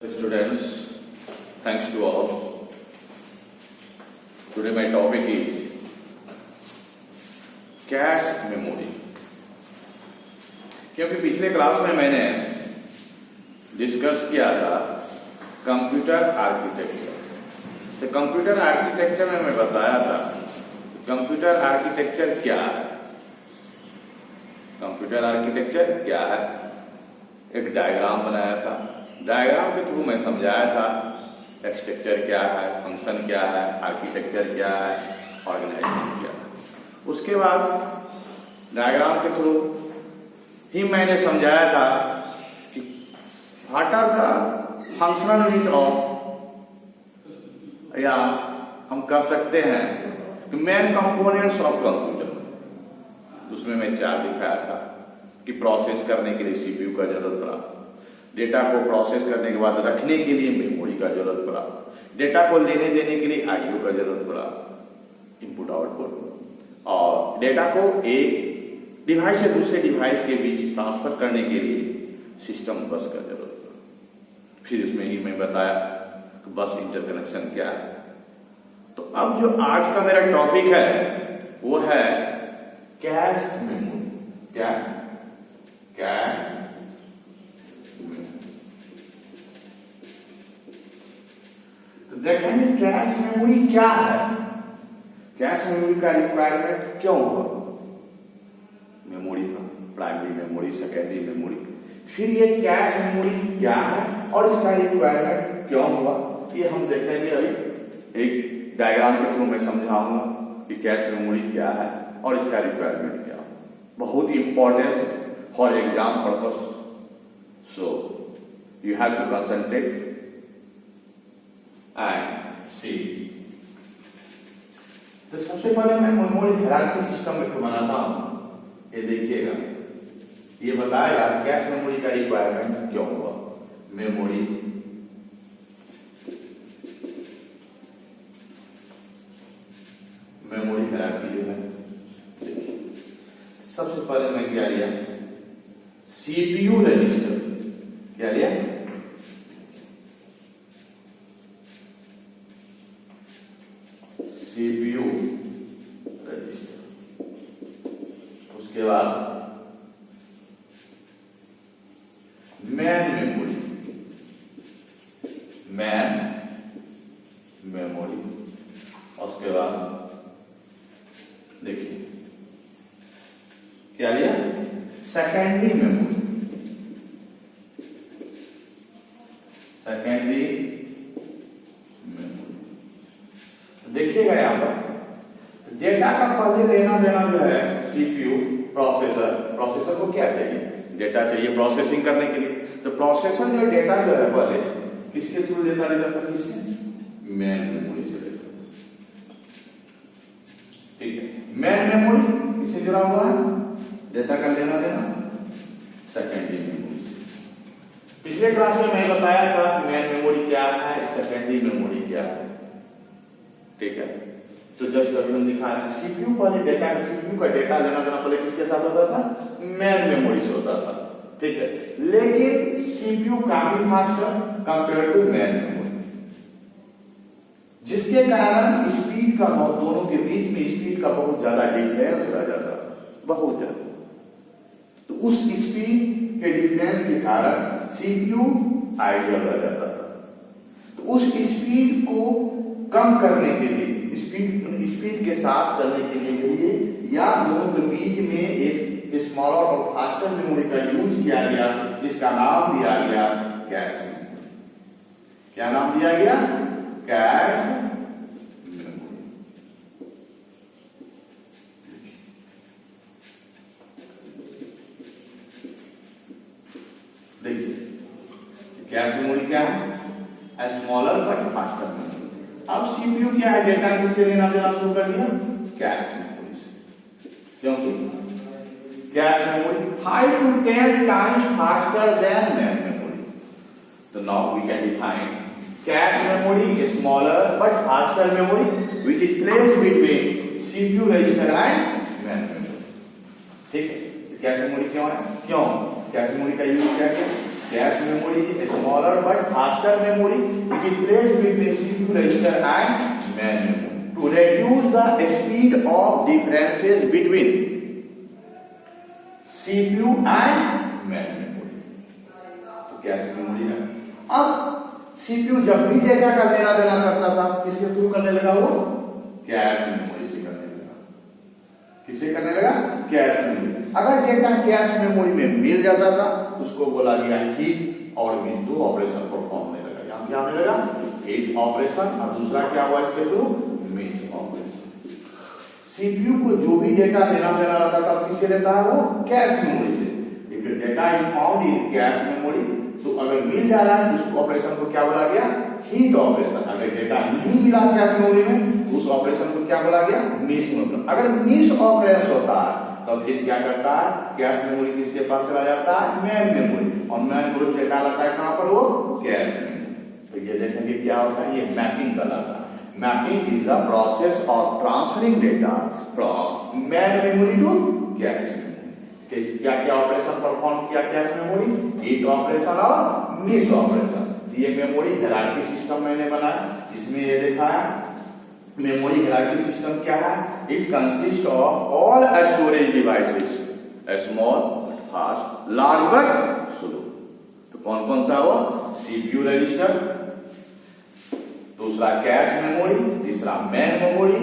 Students, thanks to all. Today my topic is cache memory. क्योंकि पिछले class में मैंने डिस्कस किया था कंप्यूटर आर्किटेक्चर। तो कंप्यूटर आर्किटेक्चर में मैं बताया था कंप्यूटर आर्किटेक्चर क्या है। कंप्यूटर आर्किटेक्चर क्या है, एक डायग्राम बनाया था। डायग्राम के थ्रू मैं समझाया था स्ट्रक्चर क्या है, फंक्शन क्या है, आर्किटेक्चर क्या है, ऑर्गेनाइजेशन क्या है। उसके बाद डायग्राम के थ्रू ही मैंने समझाया था कि what are the functional unit of, या हम कर सकते हैं मेन कंपोनेंट्स ऑफ कंप्यूटर। उसमें मैं चार दिखाया था कि प्रोसेस करने के लिए सीपीयू का जरूरत पड़ा, डेटा को प्रोसेस करने के बाद रखने के लिए मेमोरी का जरूरत पड़ा, डेटा को लेने देने के लिए आईओ का जरूरत पड़ा, इनपुट आउटपुट, और डेटा को एक डिवाइस से दूसरे डिवाइस के बीच ट्रांसफर करने के लिए सिस्टम बस का जरूरत पड़ा। फिर इसमें ही मैं बताया कि बस इंटरकनेक्शन क्या है। तो अब जो आज का मेरा टॉपिक है वो है कैश मेमोरी। क्या? कैश। तो देखेंगे कैश मेमोरी क्या है, कैश मेमोरी का रिक्वायरमेंट क्यों हुआ। मेमोरी था, प्राइमरी मेमोरी, सेकेंडरी मेमोरी। फिर ये कैश मेमोरी क्या है और इसका रिक्वायरमेंट क्यों हुआ, ये हम देखेंगे। अभी एक डायग्राम के थ्रू मैं समझाऊंगा कि कैश मेमोरी क्या है और इसका रिक्वायरमेंट क्या है। बहुत ही important for exam purpose, so you have to concentrate and see. तो सबसे पहले मैं मेमोरी हायरार्की सिस्टम में बनाता हूं। ये देखिएगा, ये बताएगा कैश मेमोरी का रिक्वायरमेंट क्यों हुआ। मेमोरी हायरार्की जो है, सबसे पहले मैं क्या लिया, सीपीयू रजिस्टर। क्या लिया? CPU register. उसके बाद मैन मेमोरी, मैन मेमोरी। उसके बाद देखिए क्या लिया, सेकेंडरी मेमोरी। सेकेंडरी मेमोरी देखिएगा यहां पर डेटा का पहले लेना देना जो है सीपीयू प्रोसेसर को क्या चाहिए, डेटा चाहिए प्रोसेसिंग करने के लिए। तो प्रोसेसर जो डेटा जो है पहले किसके थ्रू डेटा लेता था, किससे, मैन मेमोरी से लेता। ठीक है, मैन मेमोरी इससे जुड़ा हुआ है, डेटा का लेना देना सेकेंडरी मेमोरी से। पिछले क्लास में मैं बताया था कि मैन मेमोरी क्या है, सेकेंडरी मेमोरी क्या है। ठीक है, तो जस्ट अभी हम दिखा रहे हैं सीपीयू पहले डेटा, सीपीयू का डेटा लेना देना पहले किसके साथ होता था, मैन मेमोरी से होता था। ठीक है, लेकिन सीपीयू काफी faster compare to main memory, जिसके कारण स्पीड का, दोनों के बीच में स्पीड का बहुत ज्यादा डिफरेंस रह जाता, बहुत ज्यादा। तो उस स्पीड के डिफरेंस के कारण सीपीयू आइडियल रह जाता था। तो उस स्पीड को कम करने के लिए, स्पीड के साथ चलने के लिए या दोनों के बीच में एक स्मॉलर और फास्टर मेमोरी का यूज किया गया, जिसका नाम दिया गया कैश मेमोरी। क्या नाम दिया गया, कैश मेमोरी। देखिए कैश मेमोरी क्या है, स्मॉलर बट फास्टर मेमोरी। अब सीपीयू क्या है, डेटा किससे लेना देना शुरू कर दिया, कैश मेमोरी से। क्योंकि cache memory 5 to 10 times faster than main memory. तो now we can define cache memory is smaller but faster memory which is placed between CPU register and man memory. ठीक है, कैश मेमोरी क्यों है, क्यों cache memory का use क्या है, cache memory is a smaller but faster memory which is placed between CPU register and main memory to reduce the speed of differences between CPU and main memory. तो cache memory है। अब CPU जब भी data का लेना देना करता था किसके थ्रू करने लगा? वो कैश मेमोरी से करने लगा। किससे करने लगा? Cache memory. अगर डेटा कैश मेमोरी में मिल जाता था तो उसको बोला गया हीट और मीन दो ऑपरेशन परफॉर्म होने लगा। यहाँ क्या होने लगा? हीट ऑपरेशन और दूसरा क्या हुआ इसके थ्रू? Miss operation. सीपीयू को जो भी डेटा देना देना रहता था किससे देता है? वो कैश मेमोरी से। If data is found in cache memory तो अगर मिल जा रहा है उस ऑपरेशन को क्या बोला गया? Heat operation. अगर डेटा नहीं मिला कैश मेमोरी में तो उस ऑपरेशन को क्या बोला गया? Miss operation. अगर मिस ऑपरेशन होता है तो फिर क्या करता है? कैश मेमोरी किसके पास चला जाता है? Main memory. और मेन मेमोरी डेटा लाता है कहां पर? वो कैश मेमोरी। तो ये देखेंगे क्या होता है? ये मैपिंग कहलाता है। Mapping is the process of transferring data from main memory to cache memory. क्या क्या ऑपरेशन परफॉर्म किया कैश मेमोरी? हीट ऑपरेशन और मिस ऑपरेशन। ये मेमोरी हायरार्की सिस्टम मैंने बनाया। इसमें ये देखा है मेमोरी हायरार्की सिस्टम क्या है? It consist of all storage devices small but fast, large but slow. तो कौन कौन सा? वो सीपीयू रजिस्टर, दूसरा कैश मेमोरी, तीसरा मेन मेमोरी,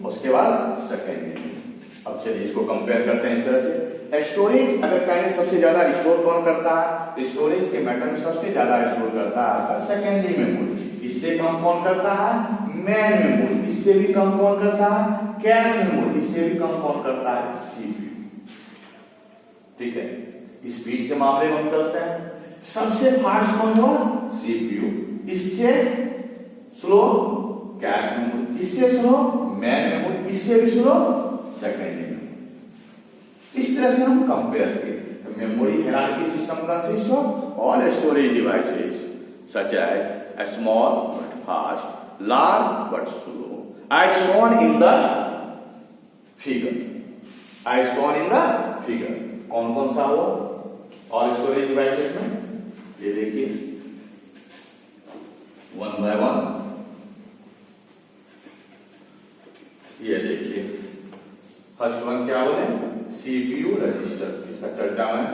उसके बाद सेकेंडरी मेमोरी। अब चलिए इसको कंपेयर करते हैं इस तरह से। स्टोरेज अगर कहें सबसे ज्यादा स्टोर कौन करता है तो स्टोरेज के मैटर में सबसे ज्यादा स्टोर करता है सेकेंडरी मेमोरी। इससे कम कौन करता है? Main memory. इससे भी कम कौन करता है? Cache memory. इससे भी कम कौन करता है? सीपीयू। ठीक है, स्पीड के मामले में हम चलते हैं। सबसे फास्ट कौन हुआ? सीपीयू। इससे स्लो कैश मेमोरी, इससे स्लो मेन मेमोरी, इससे भी स्लो सेकेंडरी मेमोरी। इस तरह से हम कंपेयर किए। Memory hierarchy system consist of all storage devices such as small but fast, large but slow, as shown in the figure। as shown in the figure। कौन कौन सा हुआ ऑल स्टोरेज डिवाइसेस में? ये देखिए वन बाय वन। ये देखिए first one क्या बोले? CPU register. इसका चर्चा मैं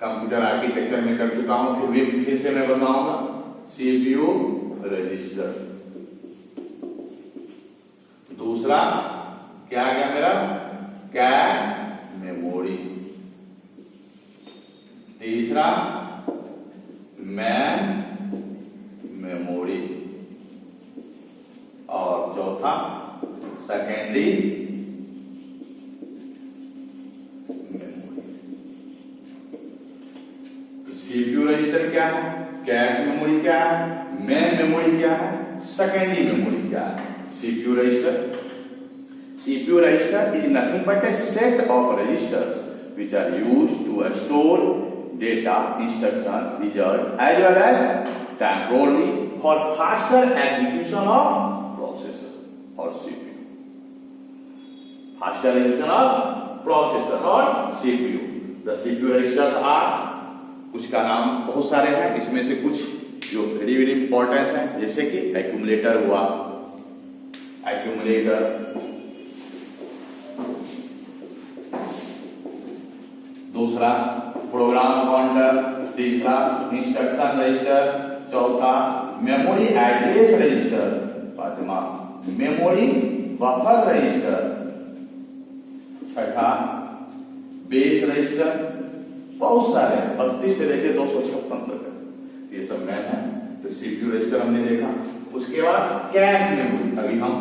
कंप्यूटर आर्किटेक्चर में कर चुका हूं, फिर से मैं बताऊंगा। CPU register. दूसरा क्या आ गया मेरा? Cache memory. तीसरा मेन मेमोरी और चौथा सेकेंडरी सीपीयू रजिस्टर क्या है? कैश मेमोरी क्या है? मेन मेमोरी क्या है? सेकेंडरी मेमोरी क्या है? CPU register. CPU register is nothing but a set of registers which are used to store data, instruction, result as well as temporarily for faster execution of processor or CPU. Faster execution of processor or CPU. The CPU registers are, कुछ का नाम बहुत सारे हैं, इसमें से कुछ जो वेरी वेरी इंपॉर्टेंट है जैसे कि एक्यूमुलेटर हुआ, एक्यूमुलेटर, दूसरा प्रोग्राम काउंटर, तीसरा इंस्ट्रक्शन रजिस्टर, चौथा मेमोरी एड्रेस रजिस्टर, पांचवा मेमोरी बफर रजिस्टर, छठा बेस रजिस्टर, बहुत सारे 32 से लेकर 256 तक ये सब मैन है। तो सीपीयू रजिस्टर हमने देखा। उसके बाद कैश मेमोरी। अभी हम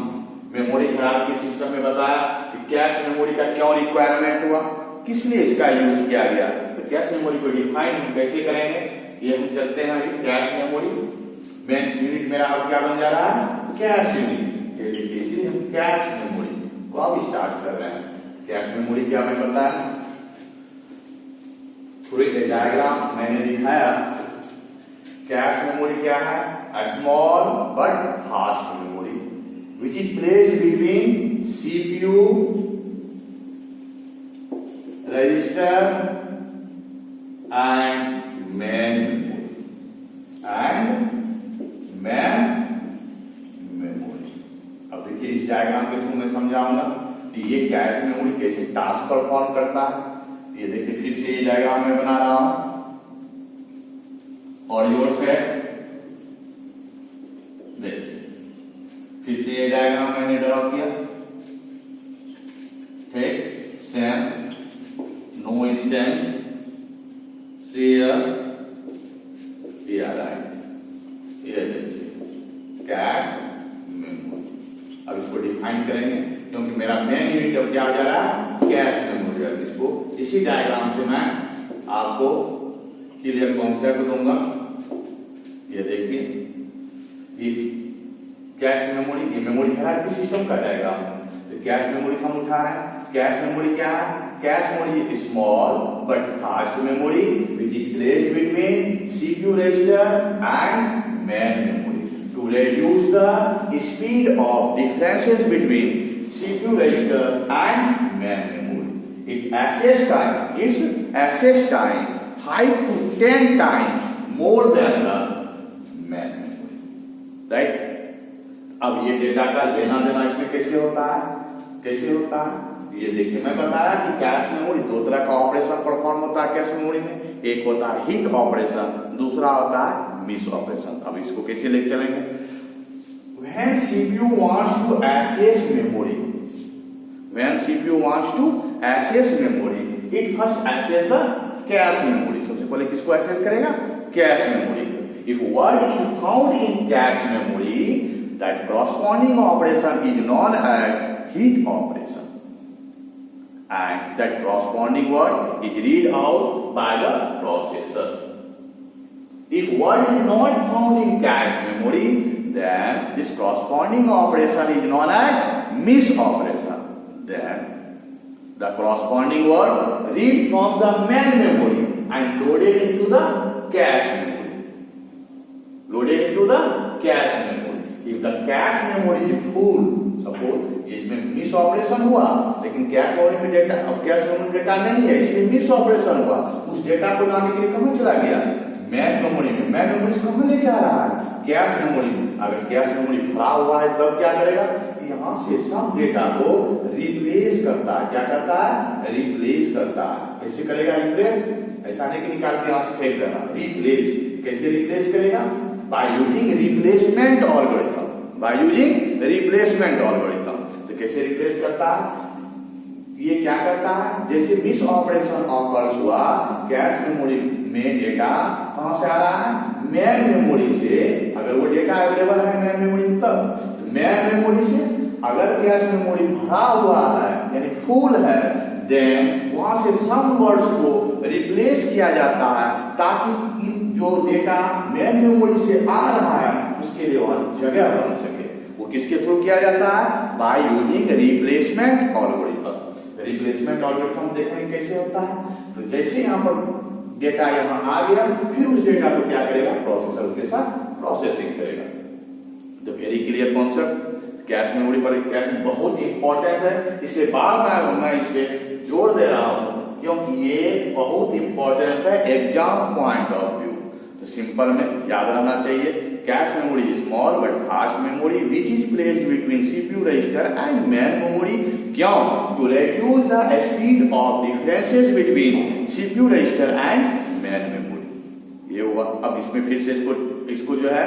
मेमोरी हायरार्की सिस्टम में बताया कि कैश मेमोरी का क्यों रिक्वायरमेंट हुआ, किस लिए इसका यूज किया गया। तो कैश मेमोरी को डिफाइन हम कैसे करेंगे, ये हम चलते हैं अभी। कैश मेमोरी मेन यूनिट मेरा अब क्या बन जा रहा है? Cash unit. ये देखिए इसलिए हम कैश मेमोरी को अब स्टार्ट कर रहे हैं। कैश मेमोरी क्या हमें पता है, थोड़ी डायग्राम मैंने दिखाया। कैश मेमोरी क्या है? Small but fast memory which is placed between CPU register and main इस डायग्राम के थ्रू मैं समझाऊंगा कि ये कैश मेमोरी कैसे टास्क परफॉर्म करता है। ये देखिए फिर से ये डायग्राम मैं बना रहा हूं और योर से देखिए फिर से ये डायग्राम मैंने ड्रॉ किया, ठीक, सेम, नो इंचेंज, शेयर, ये देखिए कैश मेमोरी। अब इसको डिफाइन करेंगे क्योंकि मेरा मेन यूनिट अब क्या हो जा रहा है, कैश मेमोरी। अब इसको इसी डायग्राम से मैं आपको क्लियर कॉन्सेप्ट दूंगा। ये देखिए ये कैश मेमोरी, ये मेमोरी हायरार्की सिस्टम का डायग्राम है। तो कैश मेमोरी हम उठा रहे हैं। कैश मेमोरी क्या है? Cash memory is small but fast memory which is placed between CPU register and main memory to reduce the speed of differences between CPU register and main memory. Its access time 5 to 10 times more than the main memory. Right? अब ये data का लेना देना इसमें कैसे होता है? कैसे होता है? ये देखिए मैं बताया कि कैश मेमोरी दो तरह का ऑपरेशन परफॉर्म होता है कैश मेमोरी में। एक होता है हिट ऑपरेशन, दूसरा होता है मिस ऑपरेशन। अब इसको कैसे लेके चलेंगे? When CPU wants to access memory, it first access the cache memory. सबसे पहले किसको एक्सेस करेगा? Cache memory. If word is found in cache memory, that corresponding operation is known as heat operation. And that corresponding word is read out by the processor. If word is not found in cache memory, then this corresponding operation is known as miss operation. Then the corresponding word read from the main memory and loaded into the cache memory. If the cache memory is full, suppose इसमें miss operation हुआ लेकिन cache memory में data, अब cache memory में data नहीं है इसलिए miss operation हुआ, उस डेटा को लाने के लिए कहां चला गया? मेन मेमोरी में। मेन मेमोरी से कहां लेके आ रहा है? कैश मेमोरी में। अगर कैश मेमोरी भरा हुआ है तब क्या करेगा? यहां से सब डेटा को रिप्लेस करता है। क्या करता है? रिप्लेस करता है। कैसे करेगा रिप्लेस? ऐसा नहीं कि निकाल के यहां से फेंक देना। रिप्लेस कैसे रिप्लेस करेगा? Bye using replacement algorithm. तो कैसे रिप्लेस करता है? ये क्या करता है? जैसे मिस ऑपरेशन ऑकर्स हुआ, कैश मेमोरी में डेटा कहां से आ रहा है? मेन मेमोरी से। अगर वो डेटा अवेलेबल है मेन मेमोरी में तब, तो मेन मेमोरी से अगर कैश मेमोरी भरा हुआ है यानी फुल है, देन वहां से सम वर्ड्स को रिप्लेस किया जाता है ताकि जो डेटा मेन मेमोरी से आ रहा है उसके लिए वहां जगह बन सके। वो किसके थ्रू किया जाता है? Bye using replacement algorithm. Replacement algorithm देखेंगे कैसे होता है। तो जैसे यहाँ पर डेटा यहाँ आ गया, फिर उस डेटा को क्या करेगा? प्रोसेसर के साथ प्रोसेसिंग करेगा। तो very clear concept. Cache memory पर कैश बहुत इंपॉर्टेंस है, इसलिए बार बार मैं इस पे जोर दे रहा हूं क्योंकि ये बहुत इंपॉर्टेंस है एग्जाम पॉइंट ऑफ व्यू। तो सिंपल में याद रहना चाहिए, cache memory is small but fast memory which is placed between CPU register and main memory. क्यों? To reduce the speed of differences between CPU register and main memory. ये हुआ। अब इसमें फिर से इसको जो है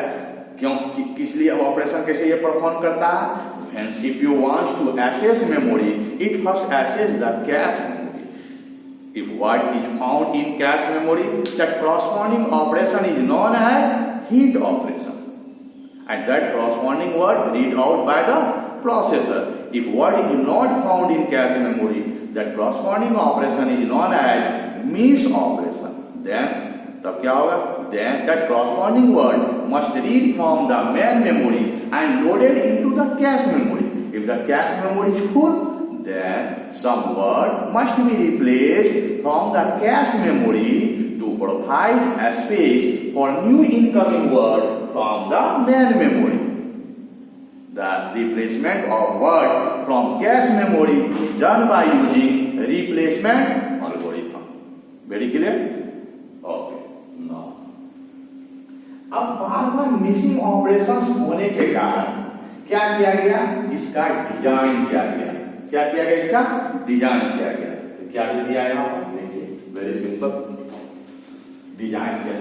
क्यों किस लिए ऑपरेशन कैसे ये परफॉर्म करता है? When CPU wants to access memory, it first access the cache memory. If what is found in cache memory, that corresponding operation is known as heat operation, and that corresponding word read out by the processor. If what is not found in cache memory, that corresponding operation is known as miss operation. Then तब क्या होगा? Then that corresponding word must read from the main memory and loaded into the cache memory. If the cache memory is full, then some word must be replaced from the cache memory to provide a space for new incoming word from the main memory. The replacement of word from cache memory is done by using replacement algorithm. Very clear? Okay. अब बार बार missing operations होने के कारण क्या किया गया, इसका design किया गया। क्या किया गया, इसका डिजाइन किया गया। तो क्या दे दिया यहां पर, देखिए वेरी सिंपल, डिजाइन किया।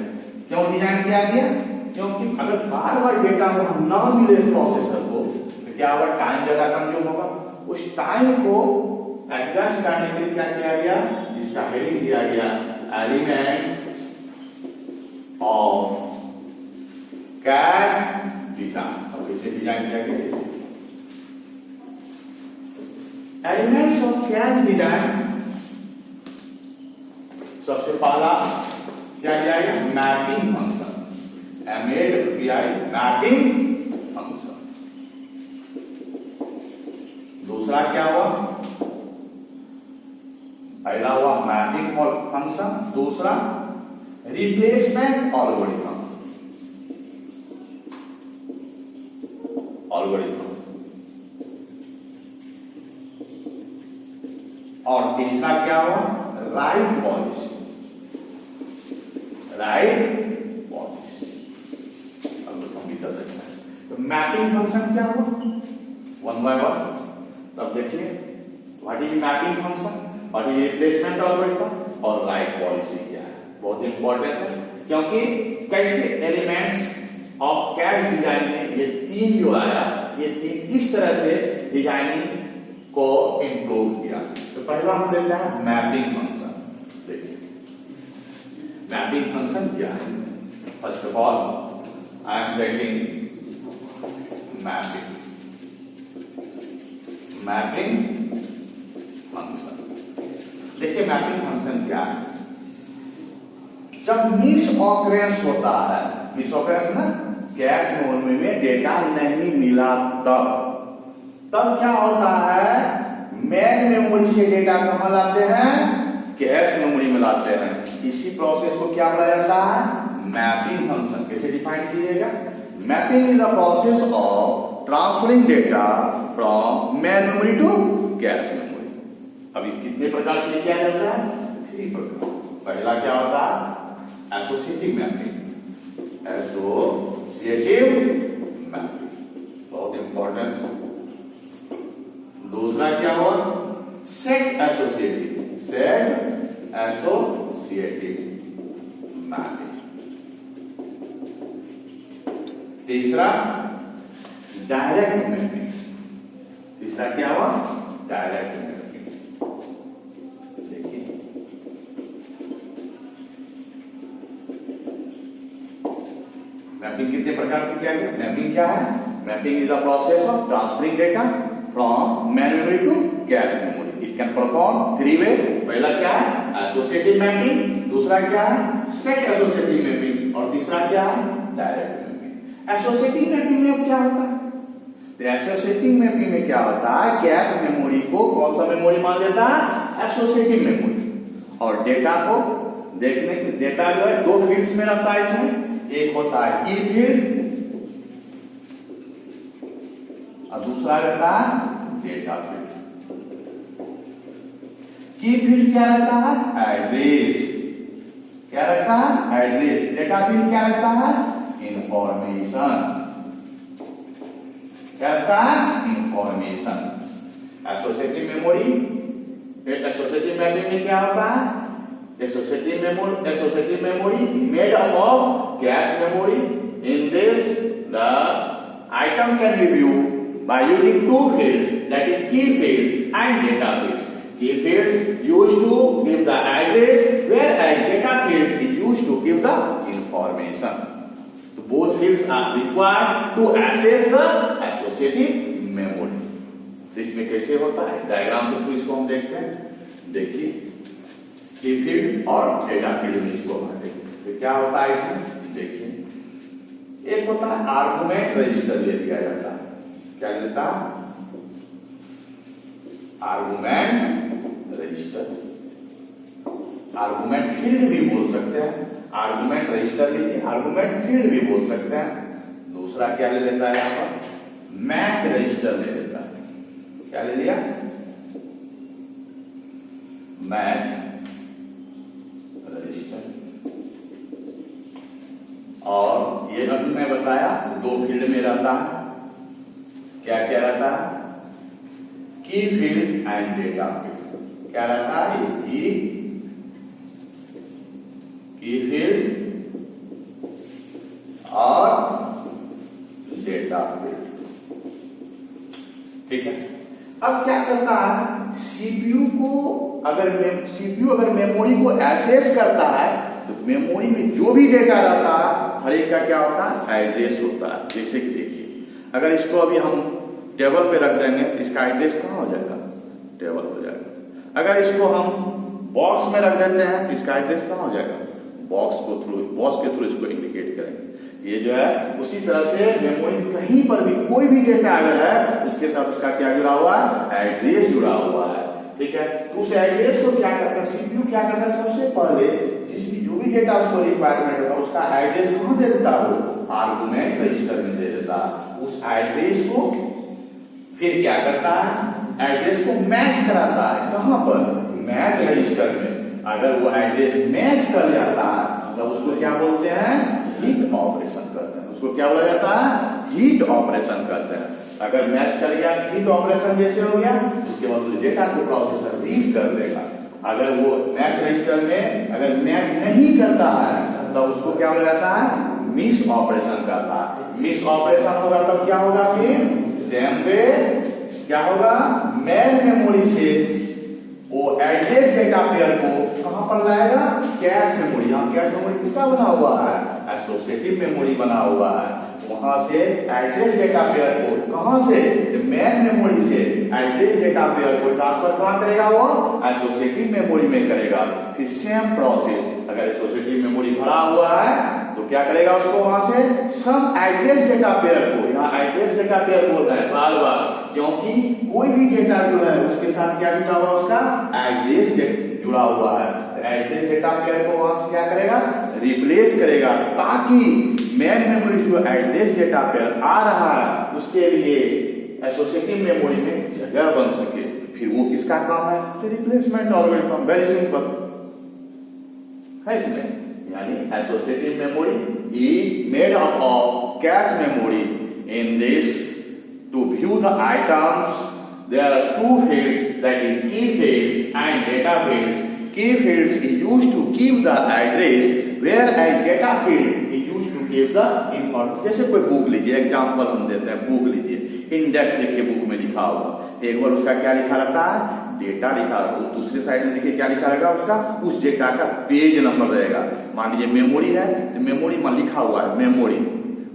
क्यों डिजाइन किया गया, क्योंकि अगर बार बार डेटा वहां ना मिले प्रोसेसर को तो क्या होगा, टाइम ज्यादा कंज्यूम होगा। उस टाइम को एडजस्ट करने के लिए क्या किया गया, इसका हेडिंग दिया गया एलिमेंट ऑफ कैश डेटा। अब इसे डिजाइन किया गया, एलिमेंट्स ऑफ कैश डिजाइन। सबसे पहला क्या किया गया, mapping function, MAPI mapping function. दूसरा क्या हुआ, पहला हुआ मैपिंग फंक्शन, दूसरा रिप्लेसमेंट एल्गोरिथम। और तीसरा क्या हुआ, राइट पॉलिसी। अब तो हम भी कर सकते हैं। तो मैपिंग फंक्शन क्या हुआ, वन बाय वन। तब देखिए what is mapping function, what is replacement algorithm और राइट पॉलिसी क्या है। बहुत इंपॉर्टेंट है, क्योंकि कैसे एलिमेंट्स ऑफ कैश डिजाइन में ये तीन जो आया, ये तीन किस तरह से डिजाइनिंग को इंप्रूव किया। तो पहला हम लेते हैं मैपिंग फंक्शन। देखिए मैपिंग फंक्शन क्या है, first of all I am writing mapping function. देखिए मैपिंग फंक्शन क्या है, जब मिस ऑकरेंस होता है, मिस ऑकरेंस ना, कैश मेमोरी में डेटा नहीं मिला तब क्या होता है, मेन मेमोरी से डेटा कहां लाते हैं, कैश मेमोरी में लाते हैं। इसी प्रोसेस को क्या बोला जाता है, मैपिंग फंक्शन। कैसे डिफाइन कीजिएगा, mapping is the process of transferring data from main memory to cache memory. अब इस कितने प्रकार से किया जाता है, 3 प्रकार। पहला क्या होता है, एसोसिएटिव मैपिंग, एसोसिएटिव मैपिंग, बहुत इंपॉर्टेंट। दूसरा क्या हुआ, सेट एसोसिएटिव मैपिंग। तीसरा डायरेक्ट मैपिंग। तीसरा क्या हुआ, डायरेक्ट मैपिंग। देखिए मैपिंग कितने प्रकार से किया गया। मैपिंग क्या है, mapping is the process of transferring data from main memory to cache memory. It can perform 3 way. पहला क्या है, एसोसिएटिव मैपिंग, दूसरा क्या है, सेट एसोसिएटिव मैपिंग, और तीसरा क्या है, डायरेक्ट मैपिंग। एसोसिएटिव मैपिंग में क्या होता है, तो एसोसिएटिव मैपिंग में क्या होता है, कैश मेमोरी को कौन सा मेमोरी मान लेता है, एसोसिएटिव मेमोरी। और डेटा को देखने के, डेटा जो है 2 फील्ड्स में रहता है इसमें, एक होता है की फील्ड और दूसरा रहता है डेटा फील्ड। की फील्ड क्या रहता है, एड्रेस। क्या रहता है, एड्रेस। डेटा फील्ड क्या रहता है, इंफॉर्मेशन। क्या रहता है, information. Associative memory, associative mapping में क्या होता है, associative memory made up of cache memory. In this, the item can be viewed by using 2 fields, that is key fields and data fields. Key fields used to give the address, whereas data field is used to give the information. So both fields are required to access the associative memory. तो इसमें कैसे होता है, diagram के through इसको हम देखते हैं। देखिए की फील्ड और डेटा फील्ड में इसको बांटे। तो क्या होता है इसमें, देखिए एक होता है आर्गुमेंट रजिस्टर ले लिया जाता है। क्या लेता है, आर्गुमेंट रजिस्टर। आर्गुमेंट फील्ड भी बोल सकते हैं, आर्गुमेंट रजिस्टर लीजिए, आर्गुमेंट फील्ड भी बोल सकते हैं। दूसरा क्या ले लेता है, यहाँ पर मैच रजिस्टर ले लेता है। क्या ले लिया, मैच रजिस्टर। और ये अभी मैं बताया 2 फील्ड में रहता है, क्या क्या रहता है? Key field and data field. क्या रहता है? की फील्ड और डेटा फील्ड। ठीक है। अब क्या करता है सीपीयू अगर मेमोरी को एक्सेस करता है तो मेमोरी में जो भी डेटा रहता है हर एक का क्या होता है? एड्रेस होता है। जैसे कि देखिए, अगर इसको अभी हम टेबल पे रख देंगे तो इसका एड्रेस कहाँ हो जाएगा? टेबल हो जाएगा। अगर इसको हम बॉक्स में रख देते हैं तो इसका एड्रेस कहाँ हो जाएगा? बॉक्स के थ्रू इसको इंडिकेट करेंगे। ये जो है उसी तरह से मेमोरी कहीं पर भी कोई भी डेटा अगर है उसके साथ उसका क्या जुड़ा हुआ है? एड्रेस जुड़ा हुआ है। ठीक है। तो उस एड्रेस को क्या करता है सीपीयू? क्या करता है सबसे पहले जो भी डेटा उसको रिक्वायरमेंट होता है उसका एड्रेस कहाँ दे देता है? वो आर्गुमेंट रजिस्टर में दे देता है। उस एड्रेस को फिर क्या करता है? एड्रेस को मैच कराता है। कहां पर? मैच रजिस्टर में। अगर वो एड्रेस मैच कर जाता है तो उसको क्या बोलते हैं? हीट ऑपरेशन करते हैं। उसको क्या बोला जाता है? हीट ऑपरेशन करते हैं। अगर मैच कर गया हीट ऑपरेशन जैसे हो गया उसके बाद उस डेटा को प्रोसेसर रीड कर लेगा। अगर वो मैच रजिस्टर में अगर मैच नहीं करता है तो उसको क्या बोला जाता है? मिस ऑपरेशन करता है। मिस ऑपरेशन होगा तब क्या होगा? फिर सेम वे क्या होगा? मेन मेमोरी से वो एड्रेस डेटा पेयर को कहां पर लाएगा? Cache memory. यहाँ कैश मेमोरी किसका बना हुआ है? एसोसिएटिव मेमोरी बना हुआ है। वहां से एड्रेस डेटा पेयर को कहां से? मेन मेमोरी से एड्रेस डेटा पेयर को ट्रांसफर कहां करेगा? वो एसोसिएटिव मेमोरी में करेगा। फिर सेम प्रोसेस, अगर एसोसिएटिव मेमोरी भरा हुआ है तो क्या करेगा? उसको वहां से सम एड्रेस डेटा पेयर को, यहाँ एड्रेस डेटा पेयर बोल रहा है बार बार क्योंकि कोई भी डेटा जो है उसके साथ क्या जुड़ा हुआ? उसका एड्रेस जुड़ा हुआ है। एड्रेस डेटा पेयर को वहां से क्या करेगा? रिप्लेस करेगा ताकि मेन मेमोरी जो एड्रेस डेटा पेयर आ रहा है उसके लिए एसोसिएटिव मेमोरी में जगह बन सके। फिर वो किसका काम है? तो रिप्लेसमेंट एल्गोरिथम। वेरी सिंपल है इसमें। यानी associative memory is made up of cache memory. In this, to view the items, there are two fields, that is key fields and data fields. Key fields is used to keep the address, whereas data field is used to keep the information. जैसे कोई book लीजिए, example हम देते हैं, book लीजिए, index देखिए book में लिखा होगा, एक बार उसका क्या लिखा रहता है? डेटा लिखा होगा। दूसरे साइड में देखिए क्या लिखा रहेगा? उसका उस डेटा का पेज नंबर रहेगा। मान लीजिए मेमोरी है तो मेमोरी में लिखा हुआ है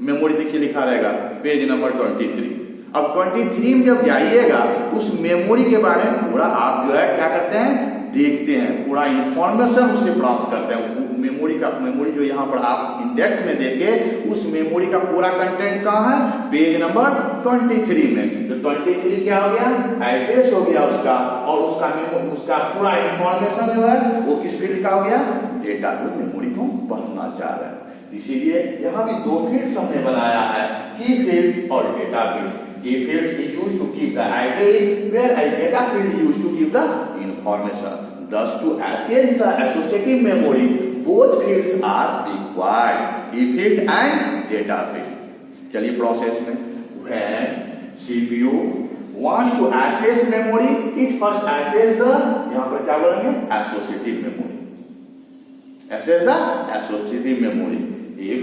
मेमोरी देखिए लिखा रहेगा पेज नंबर 23। अब 23 में जब जाइएगा उस मेमोरी के बारे में पूरा आप जो है क्या करते हैं? देखते हैं, पूरा इंफॉर्मेशन उससे प्राप्त करते हैं। मेमोरी जो यहाँ पर आप इंडेक्स में देखे उस मेमोरी का पूरा कंटेंट कहाँ है? पेज नंबर 23 में। तो 23 क्या हो गया? एड्रेस हो गया उसका, और उसका पूरा इंफॉर्मेशन जो है वो किस फील्ड का हो गया? डेटा जो मेमोरी को पढ़ना चाह रहा है। इसीलिए यहाँ भी दो फील्ड्स हमने बनाया है, की फील्ड और data field. Key field is used to keep the address, where data field is used to keep the information. Thus, to access the associative memory, both fields are required, key field and data field. चलिए process में, when CPU wants to access memory, it first access the, यहाँ पर क्या बोलेंगे? Associative memory. Access the associative memory. If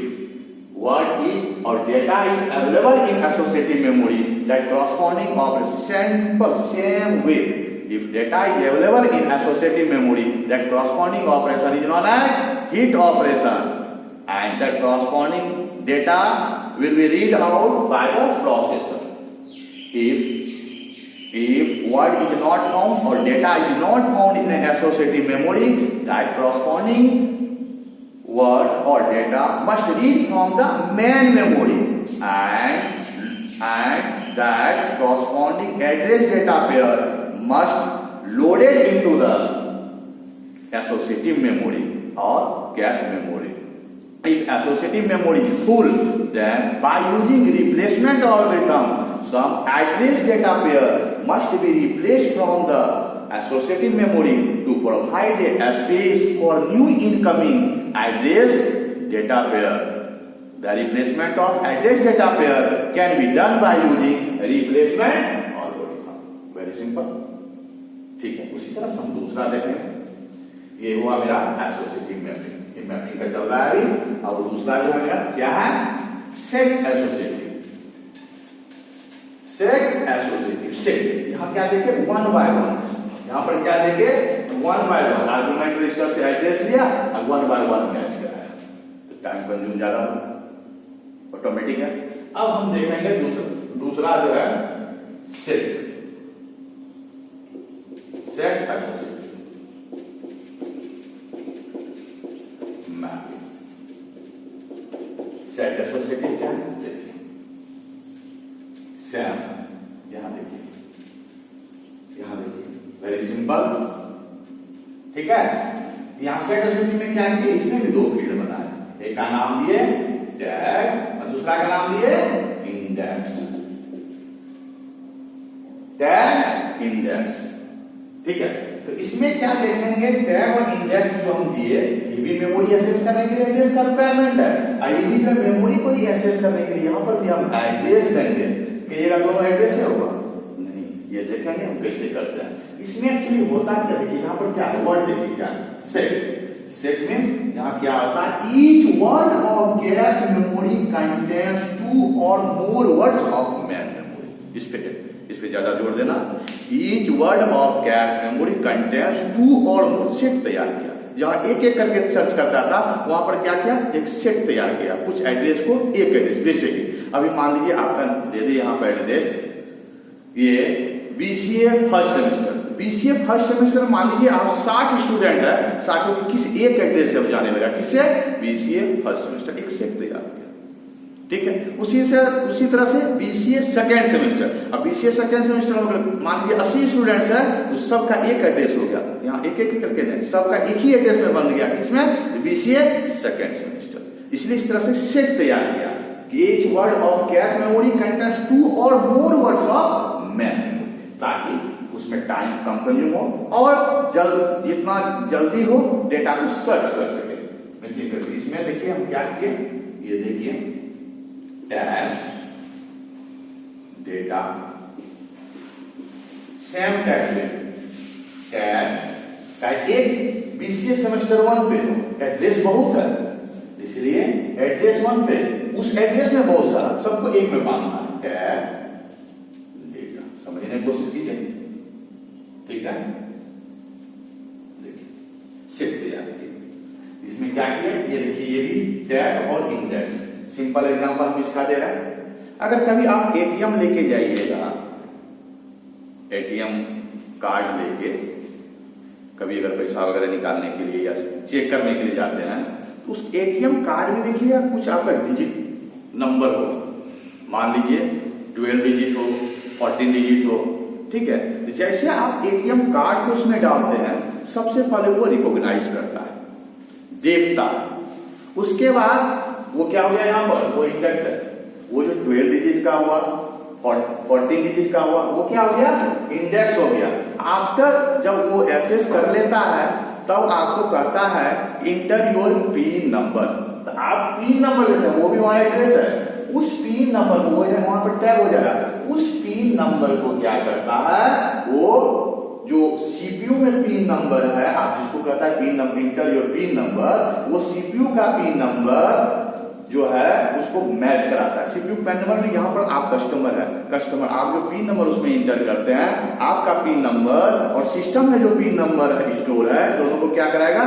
word is or data is available in associative memory, that corresponding operation same way. If data is available in associative memory, that corresponding operation is known as hit operation, and that corresponding data will be read out by the processor. If word is not found or data is not found in the associative memory, that corresponding word or data must read from the main memory, and that corresponding address data pair must loaded into the associative memory or cache memory. If associative memory is full, then by using replacement algorithm, some address data pair must be replaced from the associative memory to provide a space for new incoming address data pair. The replacement of address data pair can be done by using replacement algorithm. Very simple. ठीक है, उसी तरह से हम दूसरा देखें। ये हुआ मेरा एसोसिएटिव मैपिंग, ये मैपिंग का चल रहा है अभी। अब दूसरा जो है मेरा क्या है, set associative. Set associative, set यहां क्या देखे, 1 बाय 1। यहां पर क्या देखे, 1 बाय 1 आर्गुमेंट रजिस्टर से एड्रेस लिया और 1 बाय 1 मैच कराया, तो टाइम कंज्यूम ज्यादा ऑटोमेटिक है। अब हम देखेंगे दूसरा जो है set associative mapping. Set associative क्या है, देखिए सैम, यहां देखिए, वेरी सिंपल। ठीक है, यहां सेट एसोसिएटिव में क्या किया, इसमें भी 2 फील्ड बनाए। एक का नाम दिए टैग और दूसरा का नाम दिए इंडेक्स। टैग इंडेक्स, ठीक है। तो इसमें क्या देखेंगे, टैग और इंडेक्स जो हम दिए, ये भी मेमोरी एक्सेस करने के लिए एड्रेस का रिक्वायरमेंट है। ये भी जो मेमोरी को ही एक्सेस करने के लिए यहां पर भी हम एड्रेस देंगे कि ये दोनों एड्रेस है होगा नहीं, ये देखेंगे हम कैसे करते हैं। इसमें एक्चुअली होता क्या है, यहां पर क्या है, वर्ड देखिए क्या सेट। सेट मींस यहां क्या होता है, each word of cache memory contains 2 और more words of main memory. इस पे ज्यादा जोर देना। Each word of cache memory contains 2 और मोर, सेट तैयार किया। जहां एक एक करके सर्च करता था, वहां पर क्या किया, एक सेट तैयार किया। कुछ एड्रेस को एक एड्रेस, जैसे कि अभी मान लीजिए आपका दे दे यहां पर एड्रेस, ये BCA first semester. BCA first semester मान लीजिए आप 60 स्टूडेंट है, 60 को किस एक एड्रेस से जाने लगा, किससे, बीसीए फर्स्ट सेमेस्टर, एक सेट तैयार किया। ठीक है, उसी तरह से बीसीए सेकेंड सेमेस्टर। अब बीसीए सेकेंड सेमेस्टर में मान लीजिए 80 स्टूडेंट्स है, तो सबका एक एड्रेस हो गया। यहाँ एक एक करके नहीं, सबका एक ही एड्रेस में बन गया, किसमें, बीसीए सेकेंड सेमेस्टर। इसलिए इस तरह से सेट तैयार किया कि each word of cache memory contains 2 और more words of main memory, ताकि उसमें टाइम कम कंज्यूम हो और जितना जल्दी हो डेटा को सर्च कर सके। इसमें देखिए हम क्या किए, ये देखिए टैग डेटा सेम टैग का एक बीसीए सेमेस्टर 1 पे एड्रेस बहुत है, इसलिए एड्रेस 1 पे उस एड्रेस में बहुत सारा, सबको एक में बांधना है। टैग डेटा, समझने की कोशिश कीजिए। ठीक है, देखिए सेट तैयार किया। इसमें क्या किया, ये देखिए, ये भी टैग और इंडेक्स। सिंपल एग्जांपल हम इसका दे रहे हैं। अगर कभी आप एटीएम लेके जाइएगा, एटीएम कार्ड लेके कभी अगर पैसा वगैरह निकालने के लिए या चेक करने के लिए जाते हैं, तो उस एटीएम कार्ड में देखिएगा कुछ आपका डिजिट नंबर होगा। मान लीजिए 12 डिजिट हो, 14 डिजिट हो। ठीक है, जैसे आप एटीएम कार्ड को उसमें डालते हैं, सबसे पहले वो रिकॉग्नाइज करता है, देखता है। उसके बाद वो क्या हो गया, यहां पर वो इंडेक्स है, वो जो 12 डिजिट का हुआ, 14 डिजिट का हुआ, वो क्या हो गया, इंडेक्स हो गया। आफ्टर जब वो एक्सेस कर लेता है, तब आपको करता है इंटर योर पिन नंबर। तो आप पिन नंबर लेते हैं, वो भी वहां एड्रेस है। उस पिन नंबर को वहां पर टैग हो जाएगा। उस पिन नंबर को क्या करता है, वो जो सीपीयू में पिन नंबर है, आप जिसको कहता है pin number, inter your pin number, वो सीपीयू का पिन नंबर जो है उसको मैच कराता है। सीपीयू पिन नंबर में यहाँ पर आप कस्टमर है, कस्टमर आप जो पिन नंबर उसमें इंटर करते हैं, आपका पिन नंबर और सिस्टम में जो पिन नंबर है स्टोर है, दोनों को क्या कराएगा,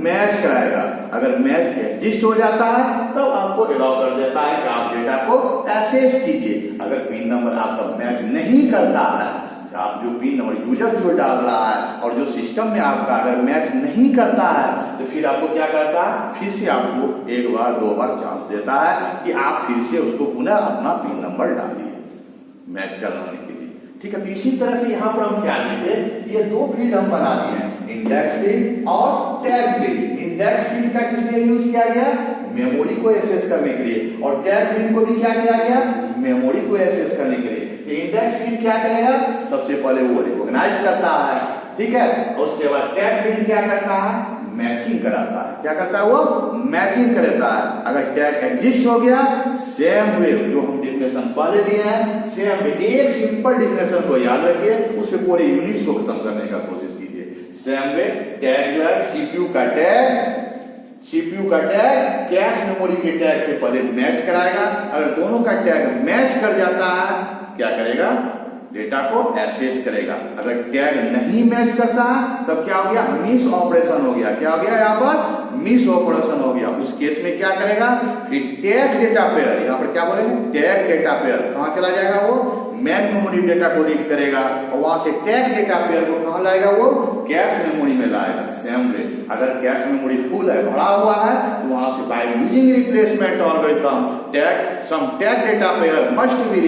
मैच कराएगा। अगर मैच एग्जिस्ट हो जाता है, तब तो आपको अलाउ कर देता है कि आप डेटा को एक्सेस कीजिए। अगर पिन नंबर आपका मैच नहीं करता है, आप जो पिन नंबर यूजर जो डाल रहा है और जो सिस्टम में आपका अगर मैच नहीं करता है, तो फिर आपको क्या करता है, फिर से आपको 1 बार 2 बार चांस देता है कि आप फिर से उसको पुनः अपना पिन नंबर डालिए मैच कराने के लिए। ठीक है, तो इसी तरह से यहाँ पर हम क्या देंगे, ये 2 फील्ड हम बना दिए हैं, इंडेक्स फील्ड और टैग फील्ड। इंडेक्स फील्ड का किस लिए यूज किया गया, मेमोरी को एक्सेस करने के लिए, और टैग फील्ड को भी क्या किया गया, मेमोरी को एक्सेस करने के लिए। इंडेक्स फील्ड क्या करेगा, सबसे पहले वो रिकॉग्नाइज करता है। ठीक है, उसके बाद टैग फील्ड क्या करता है, मैचिंग कराता है। क्या करता है वो? मैचिंग कराता है। अगर टैग एग्जिस्ट हो गया, सेम वे जो हम डिफिनेशन पहले दिए हैं, सेम वे एक सिंपल डिफिनेशन को याद रखिए, उससे पूरे यूनिट्स को खत्म करने का कोशिश कीजिए। सेम वे टैग जो है सीपीयू का टैग कैश मेमोरी के टैग से पहले मैच कराएगा। अगर दोनों का टैग मैच कर जाता है, क्या करेगा? डेटा को एक्सेस करेगा। अगर टैग नहीं मैच करता तब क्या हो गया? मिस ऑपरेशन हो गया। क्या हो गया? यहाँ पर मिस ऑपरेशन हो गया। उस केस में क्या करेगा? फिर टैग डेटा पेयर, यहाँ पर क्या बोलेंगे? टैग डेटा पेयर कहां चला जाएगा? वो मैन मेमोरी डेटा को रीड करेगा और वहां से टैग डेटा पेयर को कहां लाएगा? वो कैश मेमोरी में लाएगा। सेम वे अगर कैश मेमोरी फुल है, भरा हुआ है, तो वहां से by using replacement algorithm some tag data pair must be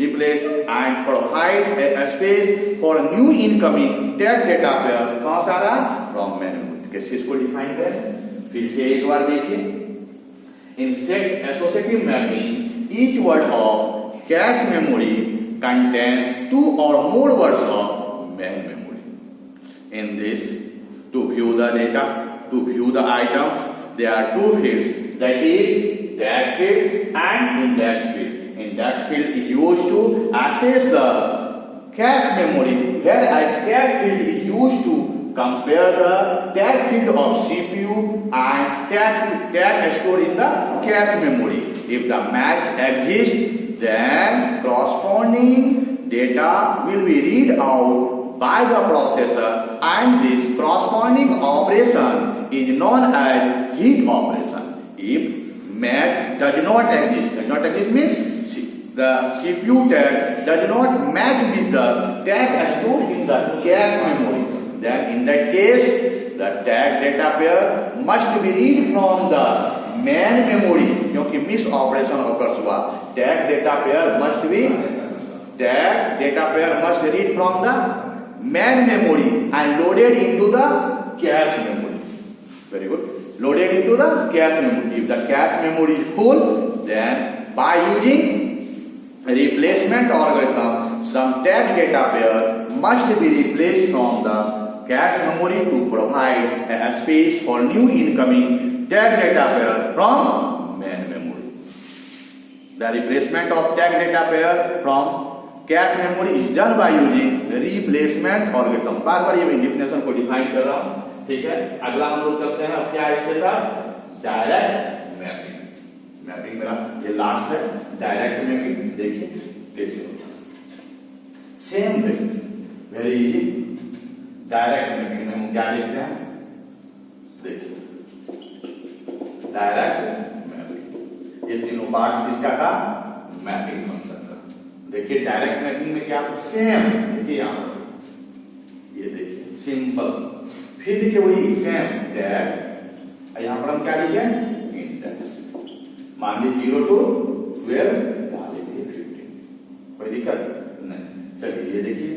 replace and provide a space for new incoming tag data pair। कहां से आ रहा? From memory. कैसे इसको डिफाइन करें? फिर से एक बार देखिए। इन set associative mapping each word of cache memory contains 2 or more words of main memory। in this, to view the data, to view the items, there are two fields, that is tag fields and index field। Index field is used to access the cache memory, whereas tag field is used to compare the tag field of CPU and tag stored in the cache memory। If the match exists, then corresponding data will be read out by the processor, and this corresponding operation is known as heat operation। If match does not exist means the CPU tag does not match with the tag stored in the cache memory, then in that case the tag data pair must be read from the main memory। क्योंकि miss operation occurs हुआ, tag data pair must read from the main memory and loaded into the cache memory। Very good, loaded into the cache memory। If the cache memory is full, then by using replacement algorithm, some tag data pair must be replaced from the cache memory to provide a space for new incoming tag data pair from main memory। The replacement of tag data pair from cache memory is done by using replacement algorithm। बार बार ये मैं definition को define कर रहा हूं, ठीक है। अगला हम लोग चलते हैं अब क्या है इसके साथ? Direct mapping. मैपिंग मेरा ये लास्ट है। डायरेक्ट मैपिंग देखिए कैसे होता है। Same way, very easy. Direct mapping में हम क्या लिखते हैं? देखिए डायरेक्ट मैपिंग, ये तीनों पार्ट किसका था? मैपिंग फंक्शन का। देखिए डायरेक्ट मैपिंग में क्या? सेम, देखिए यहां पर, ये देखिए सिंपल। फिर देखिए वही सेम टैग, यहां पर हम क्या लिखे? इंडेक्स। मान लीजिए 0 to 12, यहां लिखिए 15। कोई दिक्कत नहीं। चलिए ये देखिए,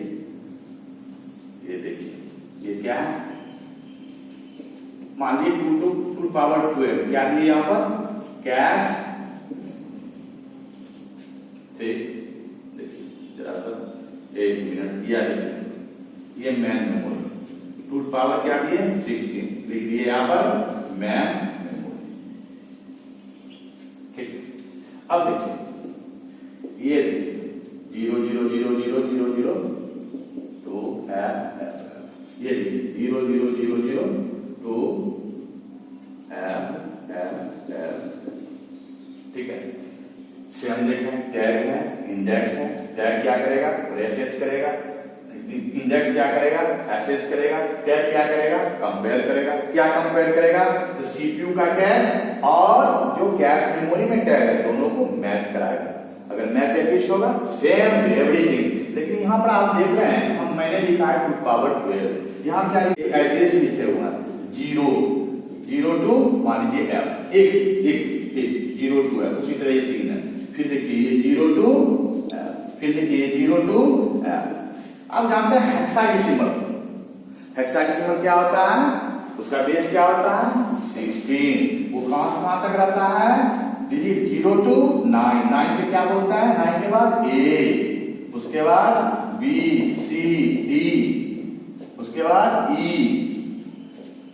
ये देखिए ये क्या है? मान लीजिए 2 to 12 क्या दिए यहां पर? कैश। ठीक, देखिए जरा सा 1 मिनट, यह देखिए ये मैन मेमोरी। 2 पावर क्या दिए? 16 लिख दिए यहां पर मैन। अब देखिए ये देखिए 0 0 0 0 0 0 2 F, ये देखिए 0 0 0 0 2 F, ठीक है। सेम देखें, टैग है, इंडेक्स है। टैग क्या करेगा? एक्सेस करेगा। इंडेक्स क्या करेगा? एक्सेस करेगा। टैग क्या करेगा? कंपेयर करेगा। क्या कंपेयर करेगा? तो सीपीयू का टैग और जो कैश मेमोरी में टैग है, दोनों को मैच कराएगा। अगर मैच एग्जिस्ट होगा, सेम एवरीथिंग। लेकिन यहां पर आप देख रहे हैं, मैंने लिखा है 2 पावर 12। यहां क्या एड्रेस लिखे हुआ है? 0 0 2, मान लीजिए F, एक 0 2 है, उसी तरह ये 3 है। फिर देखिए ये 0 2, फिर देखिए 0 2। अब जानते हैं हेक्साडेसिमल। हेक्साडेसिमल क्या होता है? उसका बेस क्या होता है? 16। वो कहां से कहां तक रहता है? Digit 0 to 9। 9 पे क्या बोलता है? 9 के बाद A, उसके बाद B C D, उसके बाद E,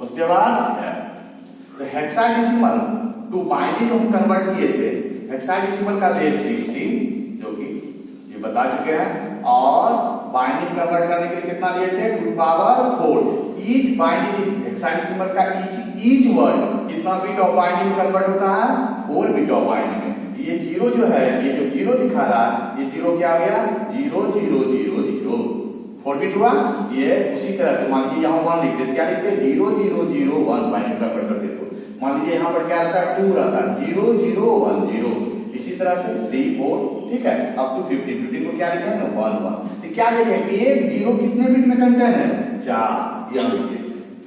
उसके बाद तो हेक्साडेसिमल टू बाइनरी जो हम कन्वर्ट किए थे, हेक्साडेसिमल का बेस 16 जो कि ये बता चुके हैं, और बाइनरी कन्वर्ट करने के लिए कितना लिए थे, 2 पावर 4। ईच बाइनरी हेक्साडेसिमल का ईच वर्ड कितना बिट ऑफ बाइनरी में कन्वर्ट होता है, 4 बिट ऑफ बाइनरी में। ये जीरो जो है, ये जो जीरो दिखा रहा है, ये जीरो क्या आ गया, 0 0 0 0 4 बिट हुआ। ये उसी तरह से मान लीजिए यहाँ 1 लिख देते, क्या लिखते 0 0 0 1 बाइनरी कन्वर्ट कर देते। मान लीजिए यहाँ पर क्या रहता है, 2 रहता है, 0 0 1 0। इसी तरह से 3 4, ठीक है, अप टू 15 15 को क्या लिखा है, 1 1। तो क्या देखें, एक जीरो कितने बिट में कंटेन है, 4। यहाँ देखिए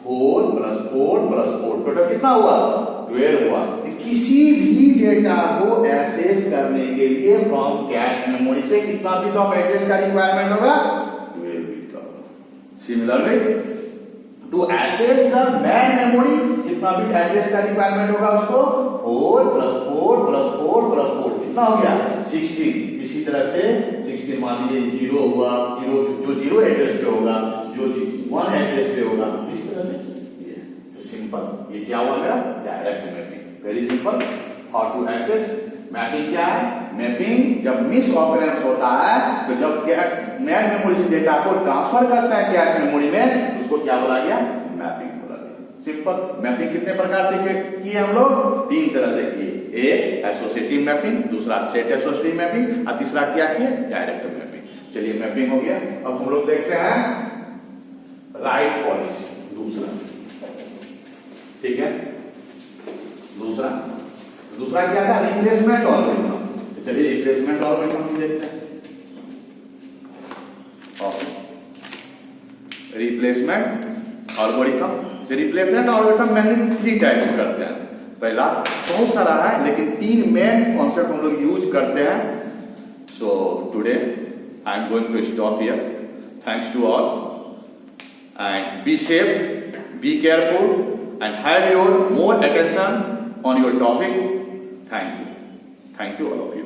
4 + 4 + 4 टोटल कितना हुआ, 12 हुआ। किसी भी डेटा को एक्सेस करने के लिए फ्रॉम कैश मेमोरी से कितना बिट ऑफ एड्रेस का रिक्वायरमेंट होगा, 12 बिट का होगा। Similarly to access the main memory कितना बिट एड्रेस का रिक्वायरमेंट होगा उसको, 4 + 4 + 4 + 4 कितना हो गया, 16। इसी तरह से 16 मान लीजिए 0 हुआ, 0 जो 0 एड्रेस पे होगा, जो 1 एड्रेस पे होगा, इस तरह से। ये तो सिंपल, ये क्या हुआ मेरा, direct mapping, very simple. How to access mapping क्या है, मैपिंग जब मिस ऑपरेंस होता है, तो जब मेन मेमोरी से डेटा को ट्रांसफर करता है कैश मेमोरी में, उसको क्या बोला गया, मैपिंग बोला गया। सिंपल। मैपिंग कितने प्रकार से किए हम लोग, 3 तरह से किए, एक एसोसिएटिव मैपिंग, दूसरा सेट एसोसिएटिव मैपिंग, और तीसरा क्या किया, डायरेक्ट मैपिंग। चलिए मैपिंग हो गया। अब हम लोग देखते हैं राइट पॉलिसी, दूसरा, ठीक है। दूसरा क्या था, रिप्लेसमेंट ऑलगोरिथम। चलिए रिप्लेसमेंट ऑलगोरिथम देखते हैं। रिप्लेसमेंट ऑलगोरिथम, रिप्लेसमेंट ऑलगोरिथम मैंने 3 टाइप्स करते हैं। पहला बहुत सारा है, लेकिन 3 मेन कॉन्सेप्ट हम लोग यूज करते हैं। So today I am going to stop here. Thanks to all and be safe, be careful, and have your more attention on your topic. Thank you all of you.